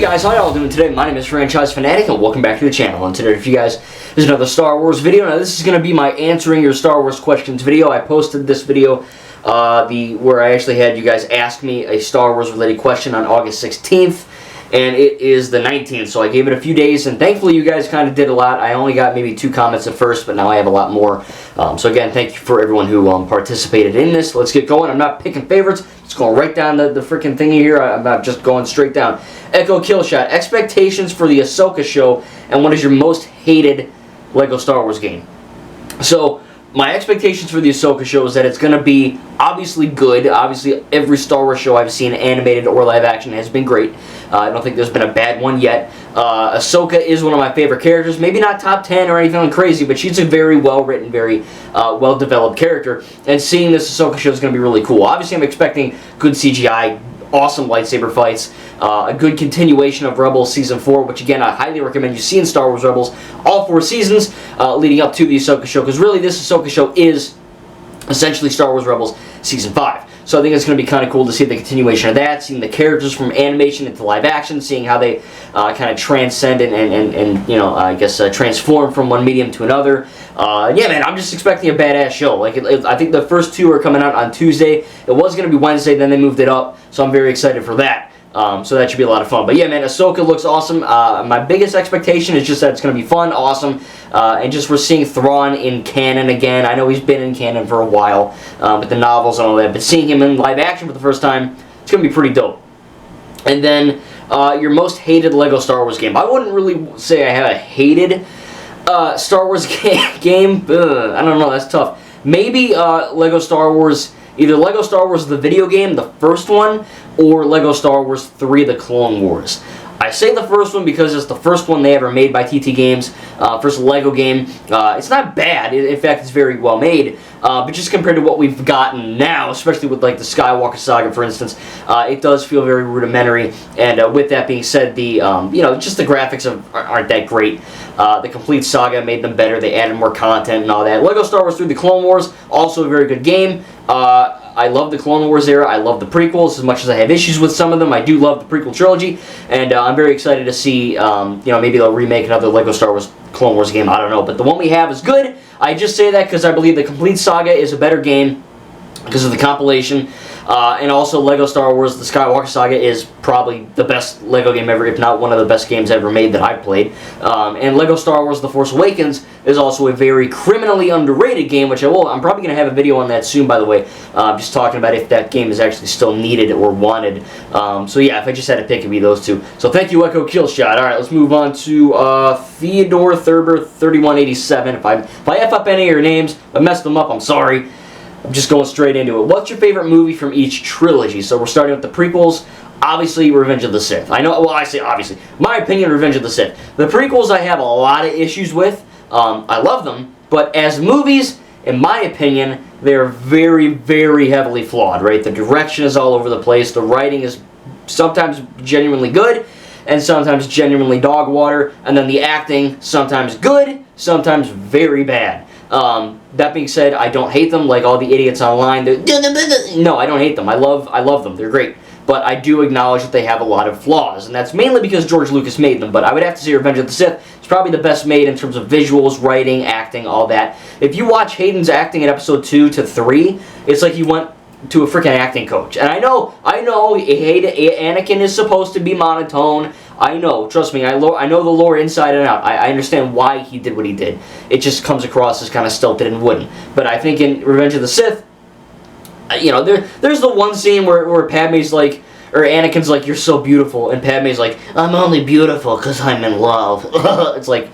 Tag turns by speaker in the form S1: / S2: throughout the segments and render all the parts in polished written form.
S1: guys, how y'all doing today? My name is Franchise Fanatic and welcome back to the channel. And today, for you guys, is another Star Wars video. Now this is going to be my answering your Star Wars questions video. I posted this video where I actually had you guys ask me a Star Wars related question on August 16th. And it is the 19th, so I gave it a few days, and thankfully you guys kind of did a lot. I only got maybe 2 comments at first, but now I have a lot more. So again, thank you for everyone who participated in this. Let's get going. I'm not picking favorites. Just going right down the freaking thingy here. I'm not just going straight down. Echo Killshot. Expectations for the Ahsoka show, and what is your most hated LEGO Star Wars game? So, my expectations for the Ahsoka show is that it's going to be obviously good. Obviously, every Star Wars show I've seen, animated or live action, has been great. I don't think there's been a bad one yet. Ahsoka is one of my favorite characters. Maybe not top 10 or anything crazy, but she's a very well-written, very well-developed character. And seeing this Ahsoka show is going to be really cool. Obviously, I'm expecting good CGI, awesome lightsaber fights, a good continuation of Rebels Season 4, which again, I highly recommend you see in Star Wars Rebels, all 4 seasons leading up to the Ahsoka show, because really this Ahsoka show is essentially Star Wars Rebels Season 5. So I think it's going to be kind of cool to see the continuation of that, seeing the characters from animation into live action, seeing how they kind of transcend and you know, I guess transform from one medium to another. Yeah, man, I'm just expecting a badass show. Like, I think the first 2 are coming out on Tuesday. It was going to be Wednesday, then they moved it up, so I'm very excited for that. So that should be a lot of fun. But yeah, man, Ahsoka looks awesome. My biggest expectation is just that it's going to be fun, awesome, and just we're seeing Thrawn in canon again. I know he's been in canon for a while with the novels and all that, but seeing him in live action for the first time, it's going to be pretty dope. And then your most hated LEGO Star Wars game. I wouldn't really say I have a hated Star Wars game. I don't know, that's tough. Maybe LEGO Star Wars, either LEGO Star Wars the video game, the first one, or LEGO Star Wars 3 The Clone Wars. I say the first one because it's the first one they ever made by TT Games, first LEGO game. It's not bad, in fact it's very well made, but just compared to what we've gotten now, especially with like the Skywalker Saga for instance, it does feel very rudimentary, and with that being said, the you know, just the graphics aren't that great. The complete saga made them better, they added more content and all that. LEGO Star Wars 3 The Clone Wars, also a very good game. I love the Clone Wars era. I love the prequels as much as I have issues with some of them. I do love the prequel trilogy, and I'm very excited to see, you know, maybe they'll remake another LEGO Star Wars Clone Wars game. I don't know, but the one we have is good. I just say that because I believe the complete saga is a better game because of the compilation. And also LEGO Star Wars The Skywalker Saga is probably the best LEGO game ever, if not one of the best games ever made that I've played. And LEGO Star Wars The Force Awakens is also a very criminally underrated game, which I'm probably going to have a video on that soon, by the way. Just talking about if that game is actually still needed or wanted. So yeah, if I just had to pick, it'd be those 2. So thank you, Echo Killshot. Alright, let's move on to Theodore Thurber 3187. If I F up any of your names, I messed them up, I'm sorry. I'm just going straight into it. What's your favorite movie from each trilogy? So we're starting with the prequels. Obviously, Revenge of the Sith. I know, well, I say obviously. My opinion, Revenge of the Sith. The prequels I have a lot of issues with. I love them, but as movies, in my opinion, they're very, very heavily flawed, right? The direction is all over the place. The writing is sometimes genuinely good, and sometimes genuinely dog water. And then the acting, sometimes good, sometimes very bad. That being said, I don't hate them like all the idiots online. No, I don't hate them. I love them. They're great. But I do acknowledge that they have a lot of flaws, and that's mainly because George Lucas made them. But I would have to say Revenge of the Sith is probably the best made in terms of visuals, writing, acting, all that. If you watch Hayden's acting in episode 2 to 3, it's like he went to a freaking acting coach. And I know, Anakin is supposed to be monotone. I know, trust me, I know the lore inside and out. I understand why he did what he did. It just comes across as kind of stilted and wooden. But I think in Revenge of the Sith, you know, there's the one scene where Padme's like, or Anakin's like, "You're so beautiful," and Padme's like, "I'm only beautiful because I'm in love." It's like,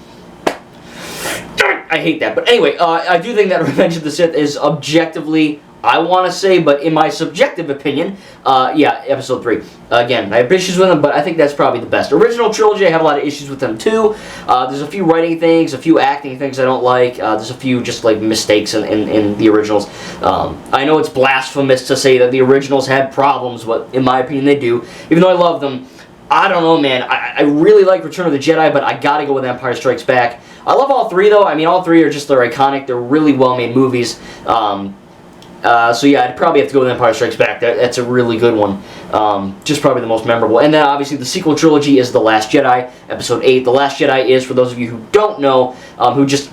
S1: I hate that. But anyway, I do think that Revenge of the Sith is objectively, I want to say, but in my subjective opinion, yeah, episode 3. Again, I have issues with them, but I think that's probably the best. Original trilogy, I have a lot of issues with them too. There's a few writing things, a few acting things I don't like. There's a few just like mistakes in the originals. I know it's blasphemous to say that the originals had problems, but in my opinion they do. Even though I love them, I don't know, man. I really like Return of the Jedi, but I gotta go with Empire Strikes Back. I love all 3 though. I mean, all 3 are just, they're iconic. They're really well-made movies. So yeah, I'd probably have to go with Empire Strikes Back. That's a really good one. Just probably the most memorable. And then obviously the sequel trilogy is The Last Jedi, Episode 8. The Last Jedi is, for those of you who don't know, who just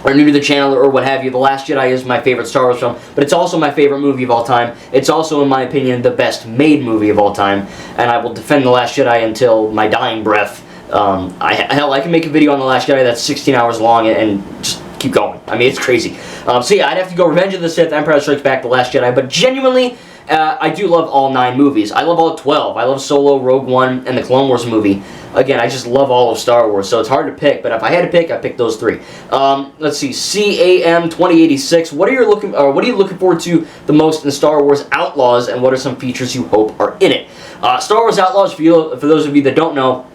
S1: are new to the channel or what have you, The Last Jedi is my favorite Star Wars film, but it's also my favorite movie of all time. It's also, in my opinion, the best made movie of all time, and I will defend The Last Jedi until my dying breath. Hell, I can make a video on The Last Jedi that's 16 hours long and just keep going. I mean, it's crazy. So yeah, I'd have to go Revenge of the Sith, Empire Strikes Back, The Last Jedi, but genuinely, I do love all 9 movies. I love all 12. I love Solo, Rogue One, and the Clone Wars movie. Again, I just love all of Star Wars, so it's hard to pick, but if I had to pick, I'd pick those 3. Let's see, CAM 2086. What are you looking forward to the most in Star Wars Outlaws, and what are some features you hope are in it? Star Wars Outlaws, for those of you that don't know,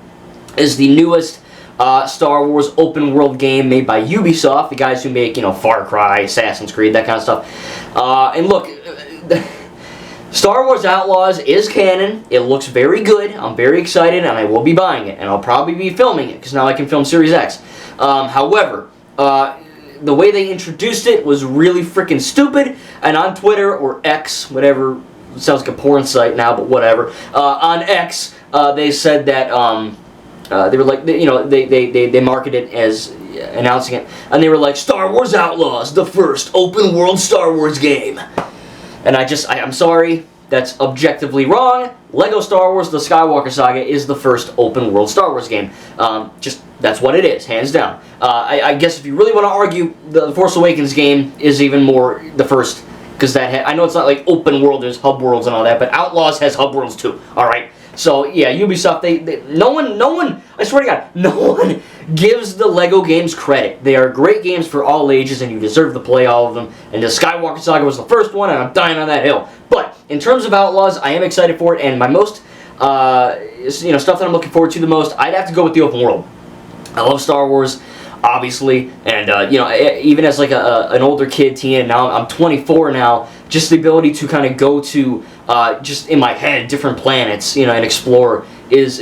S1: is the newest Star Wars open world game made by Ubisoft, the guys who make, Far Cry, Assassin's Creed, that kind of stuff. And look, Star Wars Outlaws is canon. It looks very good. I'm very excited, and I will be buying it, and I'll probably be filming it, because now I can film Series X. However, the way they introduced it was really freaking stupid, and on Twitter, or X, whatever, it sounds like a porn site now, but whatever, on X, they said that, they were like, they marketed it as announcing it, and they were like, Star Wars Outlaws, the first open world Star Wars game. And I'm sorry, that's objectively wrong. Lego Star Wars The Skywalker Saga is the first open world Star Wars game. That's what it is, hands down. I guess if you really want to argue, the Force Awakens game is even more the first, because I know it's not like open world, there's hub worlds and all that, but Outlaws has hub worlds too, alright? So yeah, Ubisoft, no one, I swear to God, no one gives the Lego games credit. They are great games for all ages, and you deserve to play all of them. And the Skywalker Saga was the first one, and I'm dying on that hill. But in terms of Outlaws, I am excited for it, and my most, stuff that I'm looking forward to the most, I'd have to go with the open world. I love Star Wars, obviously, and even as like an older kid, teen, and now I'm 24 now, just the ability to kind of go to just in my head different planets, and explore is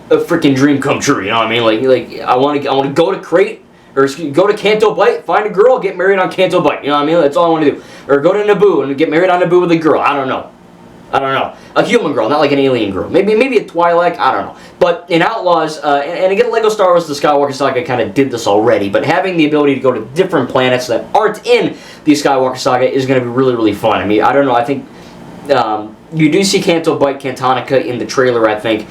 S1: a freaking dream come true. You know what I mean? Like I want to go to Crate, or go to Canto Bight, find a girl, get married on Canto Bight. You know what I mean? That's all I want to do. Or go to Naboo and get married on Naboo with a girl. I don't know. A human girl, not like an alien girl. Maybe a Twi'lek, I don't know. But in Outlaws, and again, Lego Star Wars The Skywalker Saga kind of did this already, but having the ability to go to different planets that aren't in the Skywalker Saga is going to be really, really fun. I mean, I don't know, I think you do see Canto Bight, Cantonica in the trailer, I think.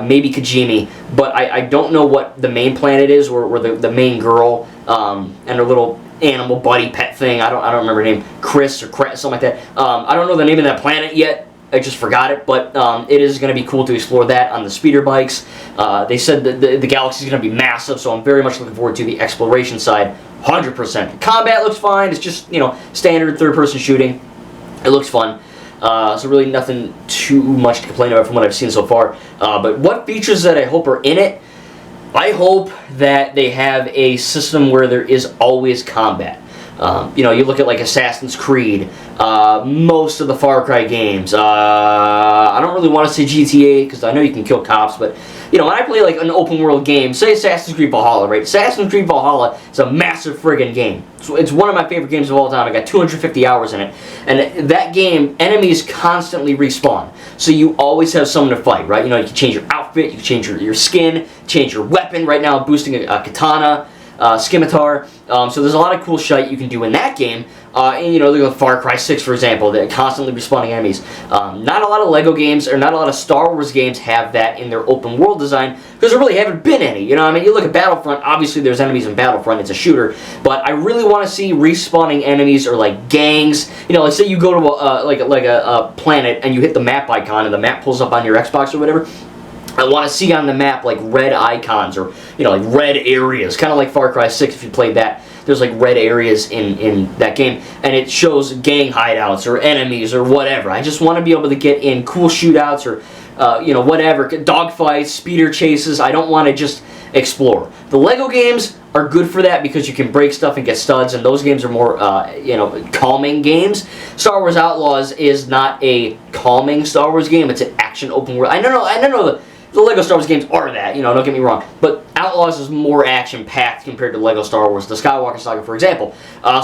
S1: Maybe Kijimi, but I don't know what the main planet is, or the main girl and her little animal buddy pet thing. I don't remember her name. Chris or Kret, something like that. I don't know the name of that planet yet. I just forgot it, but it is going to be cool to explore that on the speeder bikes. They said that the galaxy is going to be massive, so I'm very much looking forward to the exploration side, 100%. The combat looks fine. It's just, standard third-person shooting. It looks fun. So really nothing too much to complain about from what I've seen so far. But what features that I hope are in it? I hope that they have a system where there is always combat. You look at like Assassin's Creed, most of the Far Cry games. I don't really want to say GTA because I know you can kill cops, but when I play like an open world game, say Assassin's Creed Valhalla, right? Assassin's Creed Valhalla is a massive friggin' game. So it's one of my favorite games of all time. I got 250 hours in it, and that game, enemies constantly respawn. So you always have someone to fight, right? You can change your outfit, you can change your skin, change your weapon. Right now, I'm boosting a katana. Scimitar, so there's a lot of cool shit you can do in that game, and look at Far Cry 6, for example, they're constantly respawning enemies. Not a lot of Lego games, or not a lot of Star Wars games have that in their open world design, because there really haven't been any, you look at Battlefront, obviously there's enemies in Battlefront, it's a shooter, but I really want to see respawning enemies, or like gangs, like say you go to a planet, and you hit the map icon, and the map pulls up on your Xbox or whatever. I want to see on the map like red icons, or like red areas, kind of like Far Cry 6 if you played that. There's like red areas in that game, and it shows gang hideouts or enemies or whatever. I just want to be able to get in cool shootouts or whatever, dogfights, speeder chases. I don't want to just explore. The Lego games are good for that because you can break stuff and get studs, and those games are more calming games. Star Wars Outlaws is not a calming Star Wars game. It's an action open world. I don't know the Lego Star Wars games are that, you know, don't get me wrong. But Outlaws is more action-packed compared to Lego Star Wars, the Skywalker Saga, for example.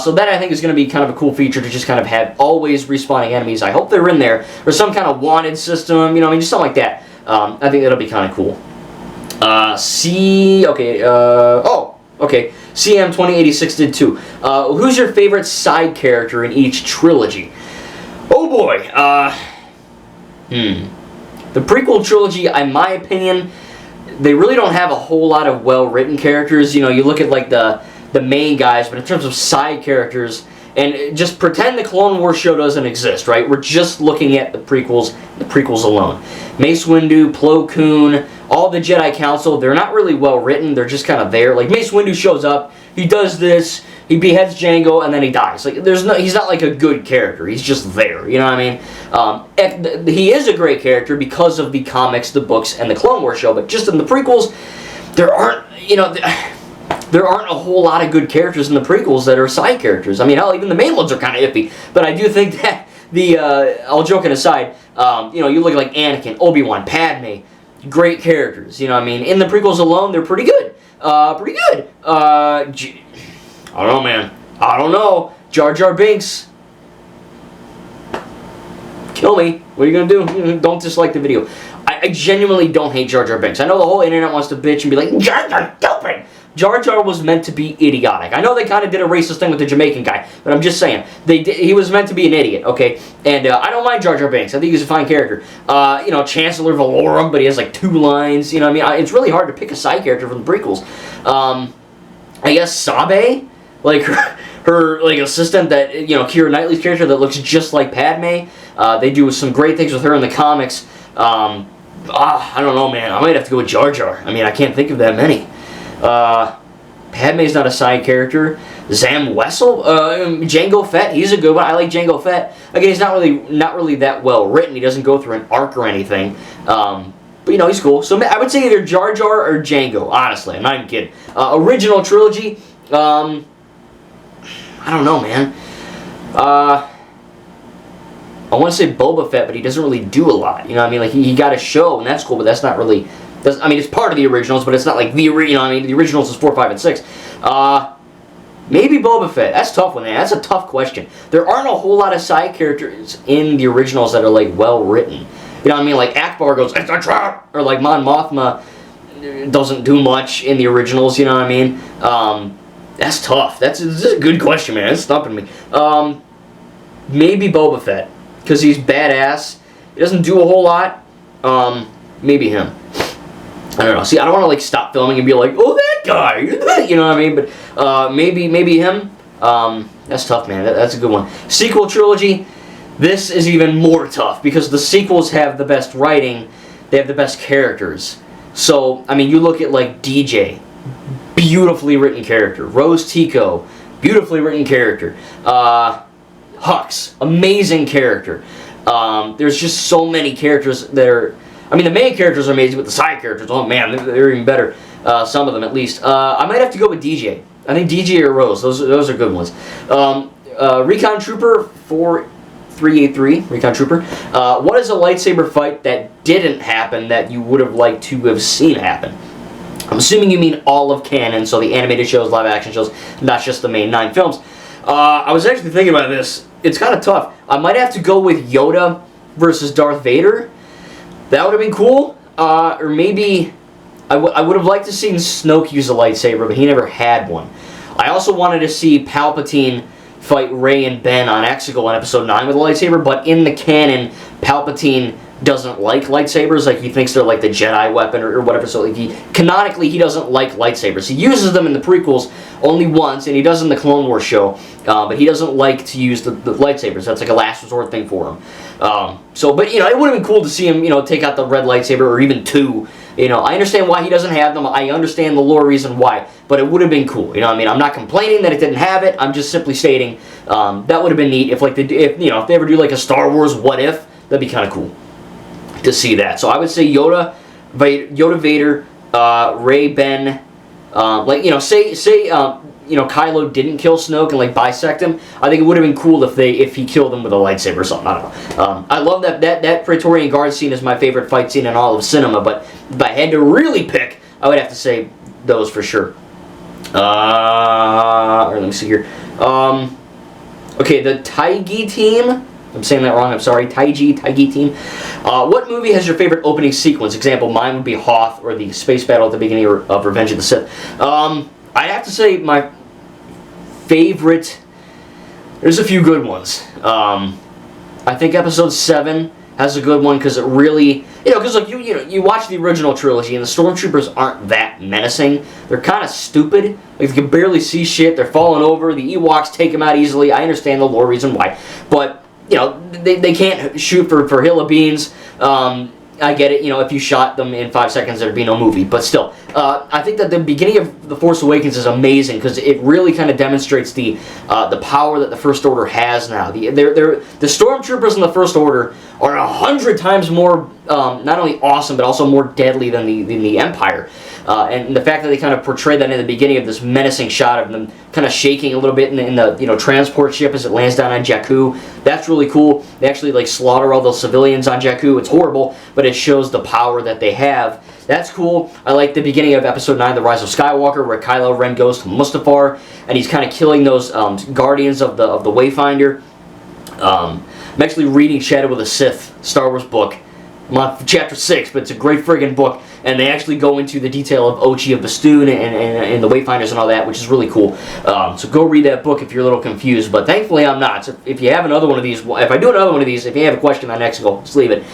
S1: So that, I think, is going to be kind of a cool feature to just kind of have always respawning enemies. I hope they're in there, or some kind of wanted system, you know, I mean, just something like that. I think that'll be kind of cool. Okay, CM2086 did too. Who's your favorite side character in each trilogy? Oh boy, the prequel trilogy, in my opinion, they really don't have a whole lot of well-written characters. You know, you look at like the main guys, but in terms of side characters, and just pretend the Clone Wars show doesn't exist, right? We're just looking at the prequels alone. Mace Windu, Plo Koon, all the Jedi Council, they're not really well written, they're just kind of there. Like, Mace Windu shows up, he does this, he beheads Jango, and then he dies. Like, he's not like a good character, he's just there, you know what I mean? He is a great character because of the comics, the books, and the Clone Wars show, but just in the prequels, there aren't, you know, there aren't a whole lot of good characters in the prequels that are side characters. I mean, hell, even the main ones are kind of iffy, but I do think that all joking aside, you know, you look at like Anakin, Obi-Wan, Padme, great characters, you know what I mean? In the prequels alone, they're pretty good. Pretty good. I don't know, man. I don't know. Jar Jar Binks. Kill me. What are you going to do? Don't dislike the video. I genuinely don't hate Jar Jar Binks. I know the whole internet wants to bitch and be like, Jar Jar stupid. Jar Jar was meant to be idiotic. I know they kind of did a racist thing with the Jamaican guy, but I'm just saying. He was meant to be an idiot, okay? And I don't mind Jar Jar Binks. I think he's a fine character. You know, Chancellor Valorum, but he has like 2 lines. You know what I mean? It's really hard to pick a side character from the prequels. I guess Sabe, like her like assistant that, you know, Keira Knightley's character that looks just like Padme. They do some great things with her in the comics. I don't know, man. I might have to go with Jar Jar. I mean, I can't think of that many. Padme's not a side character. Zam Wessel, Jango Fett, he's a good one. I like Jango Fett. Again, he's not really that well written. He doesn't go through an arc or anything. But you know, he's cool. So I would say either Jar Jar or Jango. Honestly, I'm not even kidding. Original trilogy. I don't know, man. I want to say Boba Fett, but he doesn't really do a lot. You know what I mean? Like he got a show, and that's cool, but that's not really. I mean, it's part of the originals, but it's not like the, you know what I mean? The originals is 4, 5, and 6. Maybe Boba Fett. That's a tough one, man. That's a tough question. There aren't a whole lot of side characters in the originals that are, like, well written. You know what I mean? Like, Akbar goes, it's a trap! Or, like, Mon Mothma doesn't do much in the originals, you know what I mean? That's tough. This is a good question, man. It's stumping me. Maybe Boba Fett. Because he's badass. He doesn't do a whole lot. Maybe him. I don't know. See, I don't want to like stop filming and be like, oh, that guy, you know what I mean? But maybe him. That's tough, man. That's a good one. Sequel trilogy. This is even more tough because the sequels have the best writing. They have the best characters. So I mean, you look at like DJ, beautifully written character. Rose Tico, beautifully written character. Hux, amazing character. There's just so many characters that are. I mean, the main characters are amazing, but the side characters, oh man, they're even better. Some of them, at least. I might have to go with DJ. I think DJ or Rose. Those are good ones. Recon Trooper 4383. Recon Trooper. What is a lightsaber fight that didn't happen that you would have liked to have seen happen? I'm assuming you mean all of canon, so the animated shows, live action shows, not just the main 9 films. I was actually thinking about this. It's kind of tough. I might have to go with Yoda versus Darth Vader. That would have been cool. Or maybe I would have liked to see Snoke use a lightsaber, but he never had one. I also wanted to see Palpatine fight Rey and Ben on Exegol in Episode 9 with a lightsaber, but in the canon, Palpatine doesn't like lightsabers. Like, he thinks they're like the Jedi weapon or whatever. So, like, canonically, he doesn't like lightsabers. He uses them in the prequels only once, and he does in the Clone Wars show, but he doesn't like to use the lightsabers. That's like a last resort thing for him. But, you know, it would have been cool to see him, you know, take out the red lightsaber, or even 2. You know, I understand why he doesn't have them. I understand the lore reason why, but it would have been cool. You know what I mean? I'm not complaining that it didn't have it. I'm just simply stating that would have been neat if, like, if they ever do like a Star Wars What If, that'd be kind of cool to see that. So I would say Yoda, Vader, Rey, Ben, like, you know, say Kylo didn't kill Snoke and like bisect him, I think it would have been cool if he killed him with a lightsaber or something. I don't know. I love that Praetorian Guard scene is my favorite fight scene in all of cinema. But if I had to really pick, I would have to say those for sure. Or let me see here. Okay, the Taigi team. I'm saying that wrong. I'm sorry. Taigi team. What movie has your favorite opening sequence? Example, mine would be Hoth or the space battle at the beginning of Revenge of the Sith. I'd have to say my favorite. There's a few good ones. I think Episode 7 has a good one because it really, because like you watch the original trilogy and the stormtroopers aren't that menacing. They're kind of stupid. Like, you can barely see shit. They're falling over. The Ewoks take them out easily. I understand the lore reason why, but they can't shoot for hill of beans. I get it, if you shot them in 5 seconds, there'd be no movie. But still, I think that the beginning of The Force Awakens is amazing because it really kind of demonstrates the power that the First Order has now. The Stormtroopers in the First Order are 100 times more, not only awesome, but also more deadly than the Empire. And the fact that they kind of portray that in the beginning of this menacing shot of them kind of shaking a little bit in the transport ship as it lands down on Jakku, that's really cool. They actually like slaughter all those civilians on Jakku. It's horrible, but it shows the power that they have. That's cool. I like the beginning of Episode 9, The Rise of Skywalker, where Kylo Ren goes to Mustafar and he's kind of killing those guardians of the Wayfinder. I'm actually reading Shadow of the Sith, Star Wars book. I'm on chapter 6, but it's a great friggin' book, and they actually go into the detail of Ochi of Bastoon and the Wayfinders and all that, which is really cool. So go read that book if you're a little confused, but thankfully I'm not. So if you have another one of these, if I do another one of these, if you have a question on Exegol, just leave it.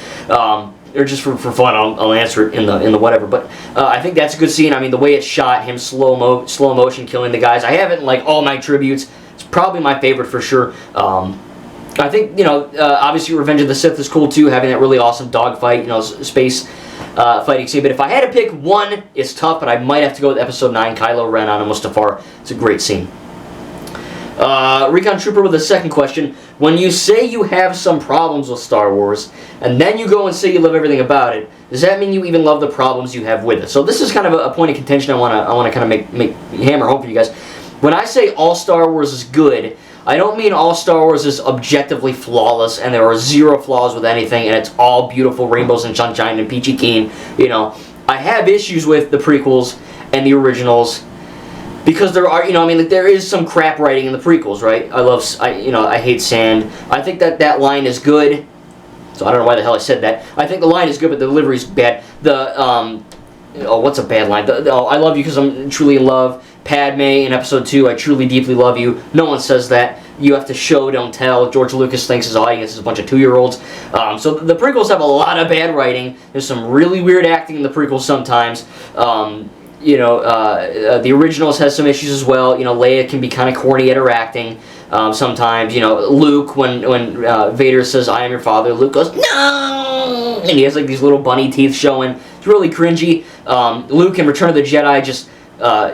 S1: Or just for fun, I'll answer it in the whatever. But I think that's a good scene. I mean, the way it's shot, him slow motion killing the guys. I have it in like all my tributes. It's probably my favorite for sure. I think, obviously Revenge of the Sith is cool too, having that really awesome dogfight, space fighting scene. But if I had to pick one, it's tough, but I might have to go with Episode 9, Kylo Ren on Mustafar. It's a great scene. Recon Trooper with a second question. When you say you have some problems with Star Wars, and then you go and say you love everything about it, does that mean you even love the problems you have with it? So this is kind of a point of contention I want to kind of make hammer home for you guys. When I say all Star Wars is good, I don't mean all Star Wars is objectively flawless and there are zero flaws with anything and it's all beautiful rainbows and sunshine and peachy keen. I have issues with the prequels and the originals because there are, there is some crap writing in the prequels, right? I hate sand. I think that line is good. So I don't know why the hell I said that. I think the line is good, but the delivery's bad. What's a bad line? I love you because I'm truly in love. Padme in Episode 2, I truly deeply love you. No one says that. You have to show, don't tell. George Lucas thinks his audience is a bunch of 2-year-olds. So the prequels have a lot of bad writing. There's some really weird acting in the prequels sometimes. The originals has some issues as well. Leia can be kind of corny at her acting sometimes. Luke, when Vader says, "I am your father," Luke goes, "No!" And he has like these little bunny teeth showing. It's really cringy. Luke in Return of the Jedi just...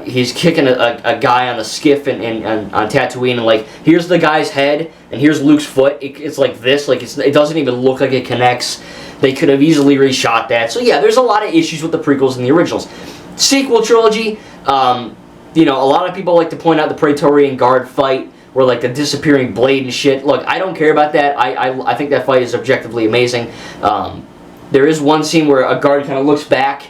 S1: he's kicking a guy on the skiff and on Tatooine, and like, here's the guy's head, and here's Luke's foot. It's like this, like it doesn't even look like it connects. They could have easily reshot that. So yeah, there's a lot of issues with the prequels and the originals. Sequel trilogy, a lot of people like to point out the Praetorian Guard fight, where like the disappearing blade and shit. Look, I don't care about that. I think that fight is objectively amazing. There is one scene where a guard kind of looks back.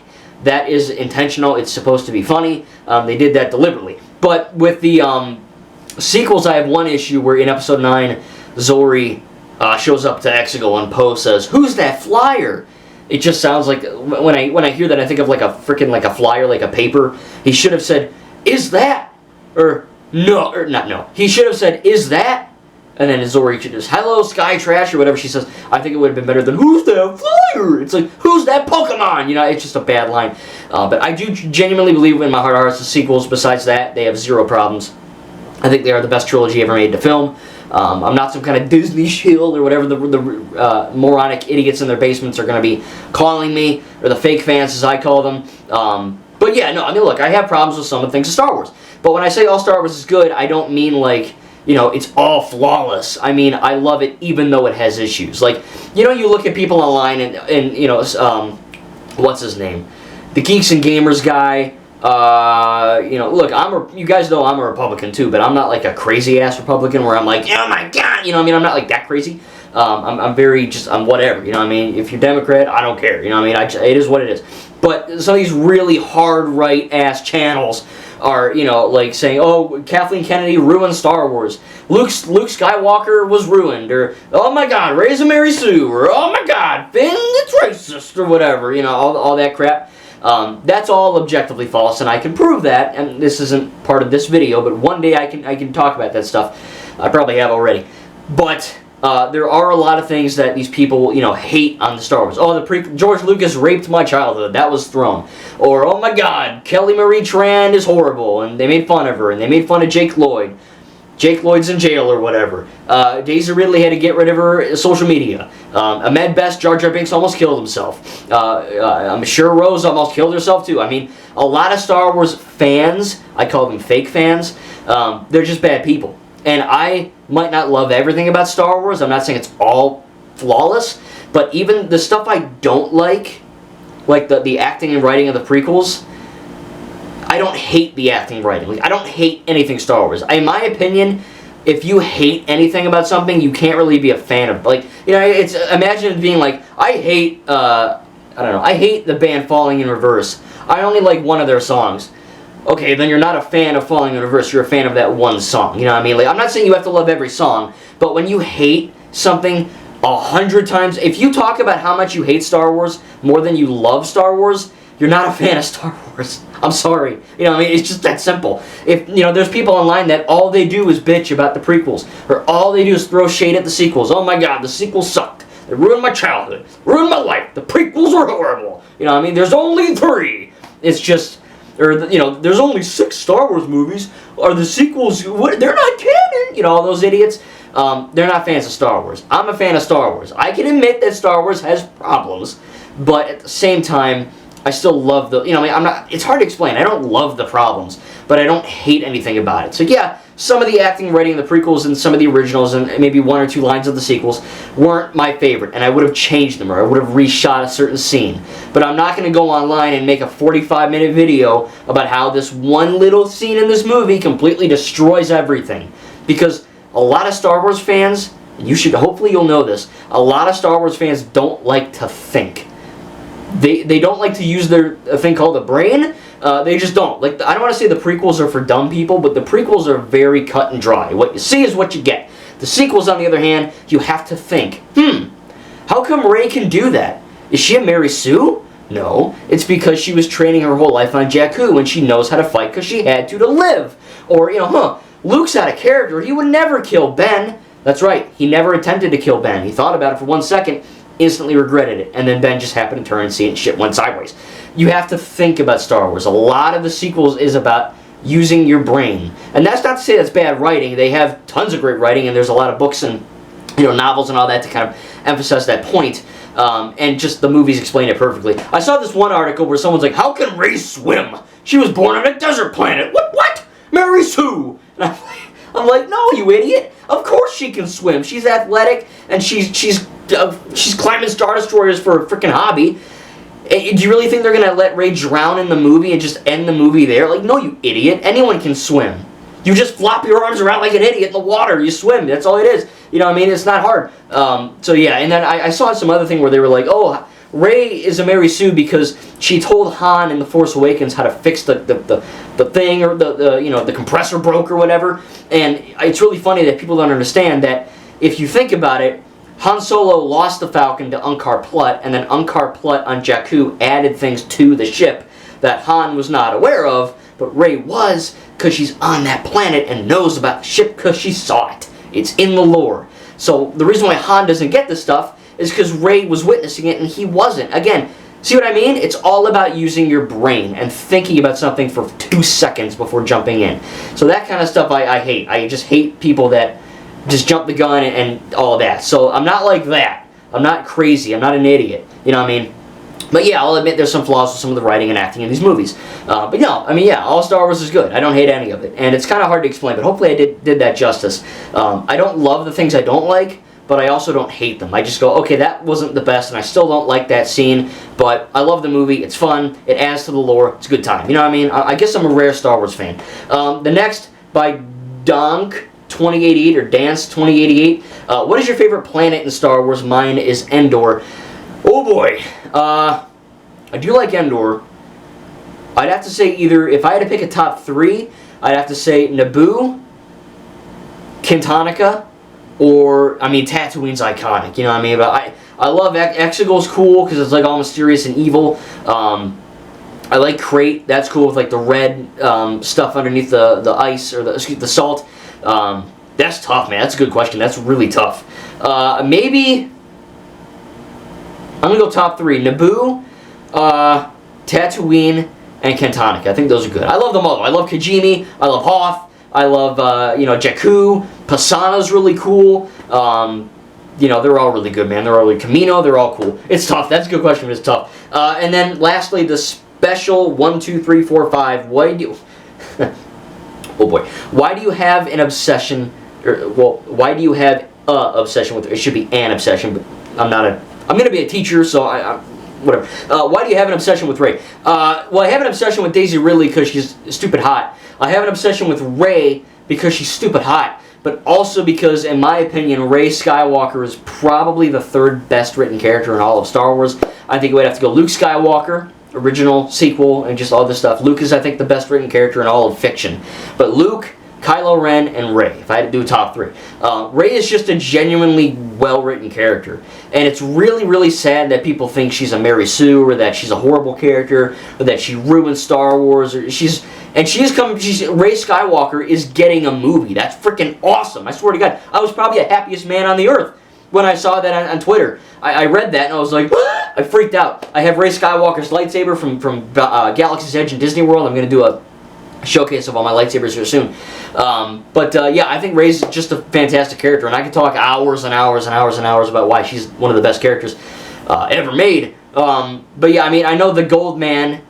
S1: That is intentional. It's supposed to be funny. They did that deliberately. But with the sequels, I have one issue where in Episode 9, Zori shows up to Exegol and Poe says, "Who's that flyer?" It just sounds like, when I hear that, I think of like a freaking, like a flyer, like a paper. He should have said, "Is that?" Or, "No," or not no. He should have said, "Is that?" And then Zori should just, "Hello, Sky Trash," or whatever she says. I think it would have been better than, "Who's that flyer?" It's like, "Who's that Pokemon?" It's just a bad line. But I do genuinely believe in my heart of hearts the sequels. Besides that, they have zero problems. I think they are the best trilogy ever made to film. I'm not some kind of Disney shield or whatever the moronic idiots in their basements are going to be calling me, or the fake fans as I call them. But yeah, no, look, I have problems with some of the things of Star Wars. But when I say all Star Wars is good, I don't mean like, it's all flawless. I mean, I love it even though it has issues. Like, you look at people online and what's his name? The Geeks and Gamers guy, Look, you guys know I'm a Republican too, but I'm not like a crazy ass Republican where I'm like, oh my god, you know what I mean? I'm not like that crazy. I'm whatever, you know what I mean? If you're Democrat, I don't care, you know what I mean? It is what it is. But some of these really hard right ass channels are, like saying, oh, Kathleen Kennedy ruined Star Wars. Luke Skywalker was ruined, or oh my god, Rey's a Mary Sue, or oh my god, Finn, it's racist, or whatever, all that crap. That's all objectively false, and I can prove that, and this isn't part of this video, but one day I can talk about that stuff. I probably have already. But there are a lot of things that these people, hate on the Star Wars. Oh, George Lucas raped my childhood. That was thrown. Or, oh my god, Kelly Marie Tran is horrible, and they made fun of her, and they made fun of Jake Lloyd. Jake Lloyd's in jail or whatever. Daisy Ridley had to get rid of her social media. Ahmed Best, Jar Jar Binks almost killed himself. I'm sure Rose almost killed herself too. I mean, a lot of Star Wars fans, I call them fake fans, they're just bad people. And I might not love everything about Star Wars. I'm not saying it's all flawless, but even the stuff I don't like the acting and writing of the prequels, I don't hate the acting and writing. Like, I don't hate anything Star Wars. In my opinion, if you hate anything about something, you can't really be a fan of. Like, it's imagine being like, I hate I hate the band Falling in Reverse. I only like one of their songs. Okay, then you're not a fan of Falling in Reverse, you're a fan of that one song. You know what I mean? Like, I'm not saying you have to love every song, but when you hate something 100 times, if you talk about how much you hate Star Wars more than you love Star Wars, you're not a fan of Star Wars. I'm sorry. It's just that simple. If, there's people online that all they do is bitch about the prequels, or all they do is throw shade at the sequels. Oh my god, the sequels sucked. They ruined my childhood. Ruined my life. The prequels were horrible. There's only 3. It's just, there's only 6 Star Wars movies. Are the sequels, they're not canon. All those idiots. They're not fans of Star Wars. I'm a fan of Star Wars. I can admit that Star Wars has problems, but at the same time, I still love it's hard to explain. I don't love the problems, but I don't hate anything about it. So yeah, some of the acting, writing, the prequels, and some of the originals, and maybe 1 or 2 lines of the sequels weren't my favorite, and I would have changed them, or I would have reshot a certain scene. But I'm not going to go online and make a 45-minute video about how this one little scene in this movie completely destroys everything. Because a lot of Star Wars fans, hopefully you'll know this, a lot of Star Wars fans don't like to think. They don't like to use a thing called a brain. They just don't. Like, I don't want to say the prequels are for dumb people, but the prequels are very cut and dry. What you see is what you get. The sequels, on the other hand, you have to think, how come Rey can do that? Is she a Mary Sue? No, it's because she was training her whole life on Jakku, and she knows how to fight because she had to live. Or, Luke's out of character. He would never kill Ben. That's right, he never attempted to kill Ben. He thought about it for 1 second, instantly regretted it, and then Ben just happened to turn and see it and shit went sideways. You have to think about Star Wars. A lot of the sequels is about using your brain. And that's not to say that's bad writing. They have tons of great writing, and there's a lot of books and novels and all that to kind of emphasize that point. And just the movies explain it perfectly. I saw this one article where someone's like, how can Rey swim? She was born on a desert planet. What? Mary Sue! And I'm like, no, you idiot. Of course she can swim. She's athletic, and she's climbing Star Destroyers for a freaking hobby. Do you really think they're going to let Rey drown in the movie and just end the movie there? Like, no, you idiot. Anyone can swim. You just flop your arms around like an idiot in the water. You swim. That's all it is. It's not hard. So, yeah, and then I saw some other thing where they were like, oh, Rey is a Mary Sue because she told Han in The Force Awakens how to fix the thing, or the compressor broke or whatever. And it's really funny that people don't understand that if you think about it, Han Solo lost the Falcon to Unkar Plutt, and then Unkar Plutt on Jakku added things to the ship that Han was not aware of, but Rey was, because she's on that planet and knows about the ship because she saw it. It's in the lore. So the reason why Han doesn't get this stuff is because Rey was witnessing it and he wasn't. Again, see what I mean? It's all about using your brain and thinking about something for 2 seconds before jumping in. So that kind of stuff I hate. I just hate people that just jump the gun and all of that. So I'm not like that. I'm not crazy. I'm not an idiot. You know what I mean? But yeah, I'll admit there's some flaws with some of the writing and acting in these movies. But no, I mean, yeah, all Star Wars is good. I don't hate any of it. And it's kind of hard to explain, but hopefully I did that justice. I don't love the things I don't like, but I also don't hate them. I just go, okay, that wasn't the best, and I still don't like that scene, but I love the movie. It's fun. It adds to the lore. It's a good time. You know what I mean? I guess I'm a rare Star Wars fan. The next, by Donk 2088 or Dance 2088. What is your favorite planet in Star Wars? Mine is Endor. Oh boy. I do like Endor. I'd have to say either, if I had to pick a top 3, I'd have to say Naboo, Kintanica, or, I mean, Tatooine's iconic, you know what I mean? But I love Exegol's cool because it's like all mysterious and evil. I like Crate. That's cool with like the red stuff underneath the ice or the salt. That's tough, man. That's a good question. That's really tough. Maybe I'm gonna go top 3: Naboo, Tatooine, and Kintanica. I think those are good. I love them all. I love Kijimi. I love Hoth. I love Jakku. Pasana's really cool. They're all really good, man. They're all really Camino. They're all cool. It's tough. That's a good question, but it's tough. And then lastly, the special 1, 2, 3, 4, 5. Why do you? Oh boy. Why do you have an obsession? Why do you have a obsession with? It should be an obsession, but I'm not a. I'm gonna be a teacher, so whatever. Why do you have an obsession with Rey? Well, I have an obsession with Daisy Ridley because she's stupid hot. I have an obsession with Rey because she's stupid hot, but also because, in my opinion, Rey Skywalker is probably the 3rd best written character in all of Star Wars. I think we'd have to go Luke Skywalker, original, sequel, and just all this stuff. Luke is, I think, the best written character in all of fiction. But Luke, Kylo Ren, and Rey, if I had to do a top 3. Rey is just a genuinely well-written character. And it's really, really sad that people think she's a Mary Sue, or that she's a horrible character, or that she ruined Star Wars, or Rey Skywalker is getting a movie. That's freaking awesome. I swear to God. I was probably the happiest man on the earth when I saw that on Twitter. I read that and I was like, I freaked out. I have Rey Skywalker's lightsaber from Galaxy's Edge in Disney World. I'm going to do a showcase of all my lightsabers here soon. Yeah, I think Rey's just a fantastic character, and I could talk hours and hours and hours and hours about why she's one of the best characters ever made. But yeah, I mean, I know the Gold Man,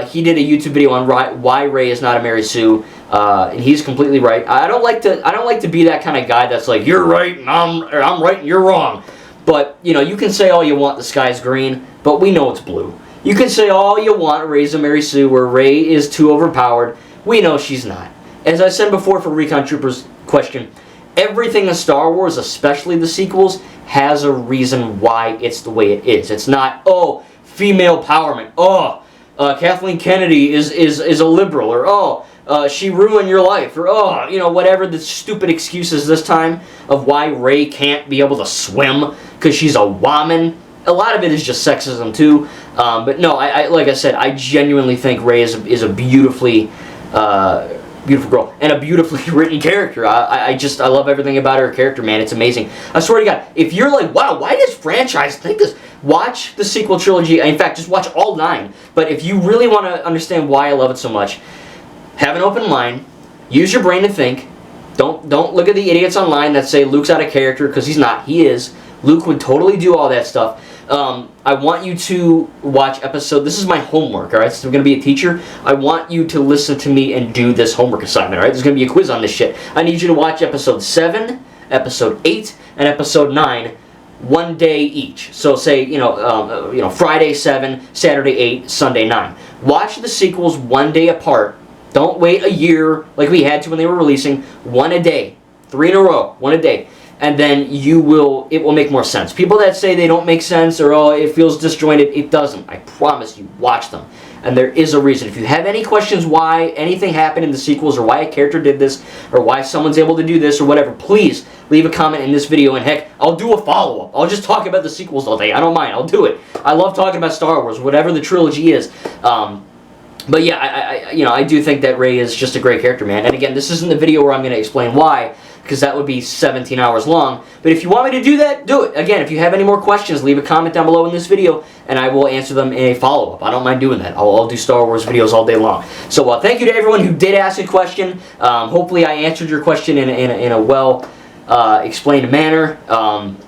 S1: he did a YouTube video on why Rey is not a Mary Sue, and he's completely right. I don't like to be that kind of guy that's like, you're right and I'm right and you're wrong. But you can say all you want the sky's green, but we know it's blue. You can say all you want, Rey's a Mary Sue, where Rey is too overpowered. We know she's not. As I said before for Recon Trooper's question, everything in Star Wars, especially the sequels, has a reason why it's the way it is. It's not, oh, female empowerment. Oh, Kathleen Kennedy is a liberal. Or, oh, she ruined your life. Or, oh, whatever the stupid excuses this time of why Rey can't be able to swim because she's a woman. A lot of it is just sexism too. But no, like I said, I genuinely think Rey is a beautifully beautiful girl and a beautifully written character. I love everything about her character, man. It's amazing. I swear to God, if you're like, wow, why does franchise think this? Watch the sequel trilogy. In fact, just watch all 9. But if you really want to understand why I love it so much, have an open mind. Use your brain to think. Don't look at the idiots online that say Luke's out of character, because he's not. He is. Luke would totally do all that stuff. I want you to watch this is my homework, alright? So I'm going to be a teacher. I want you to listen to me and do this homework assignment, alright? There's going to be a quiz on this shit. I need you to watch episode 7, episode 8, and episode 9 one day each. So say, Friday 7, Saturday 8, Sunday 9. Watch the sequels one day apart. Don't wait a year like we had to when they were releasing. One a day. 3 in a row. One a day. And then it will make more sense. People that say they don't make sense or, oh, it feels disjointed, it doesn't. I promise you, watch them. And there is a reason. If you have any questions why anything happened in the sequels, or why a character did this, or why someone's able to do this, or whatever, please leave a comment in this video, and heck, I'll do a follow-up. I'll just talk about the sequels all day. I don't mind. I'll do it. I love talking about Star Wars, whatever the trilogy is. But yeah, I do think that Rey is just a great character, man. And again, this isn't the video where I'm going to explain why, because that would be 17 hours long. But if you want me to do that, do it. Again, if you have any more questions, leave a comment down below in this video, and I will answer them in a follow-up. I don't mind doing that. I'll do Star Wars videos all day long. So thank you to everyone who did ask a question. Hopefully I answered your question in a well explained manner.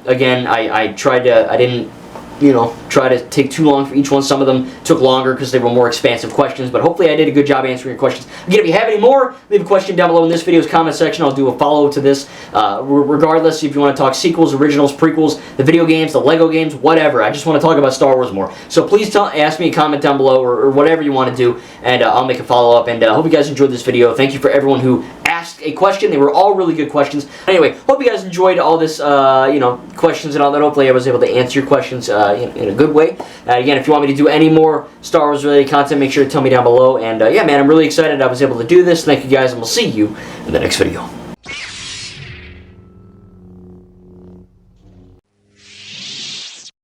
S1: Again, I tried to, I didn't you know, try to take too long for each one. Some of them took longer because they were more expansive questions, but hopefully I did a good job answering your questions. Again, if you have any more, leave a question down below in this video's comment section. I'll do a follow-up to this. Regardless, if you want to talk sequels, originals, prequels, the video games, the Lego games, whatever. I just want to talk about Star Wars more. So please ask me a comment down below or whatever you want to do, and I'll make a follow-up. And I hope you guys enjoyed this video. Thank you for everyone who asked a question. They were all really good questions. Anyway, hope you guys enjoyed all this, you know, questions and all that. Hopefully I was able to answer your questions in a good way. Again, if you want me to do any more Star Wars related content, make sure to tell me down below. And yeah, man, I'm really excited I was able to do this. Thank you guys, and we'll see you in the next video.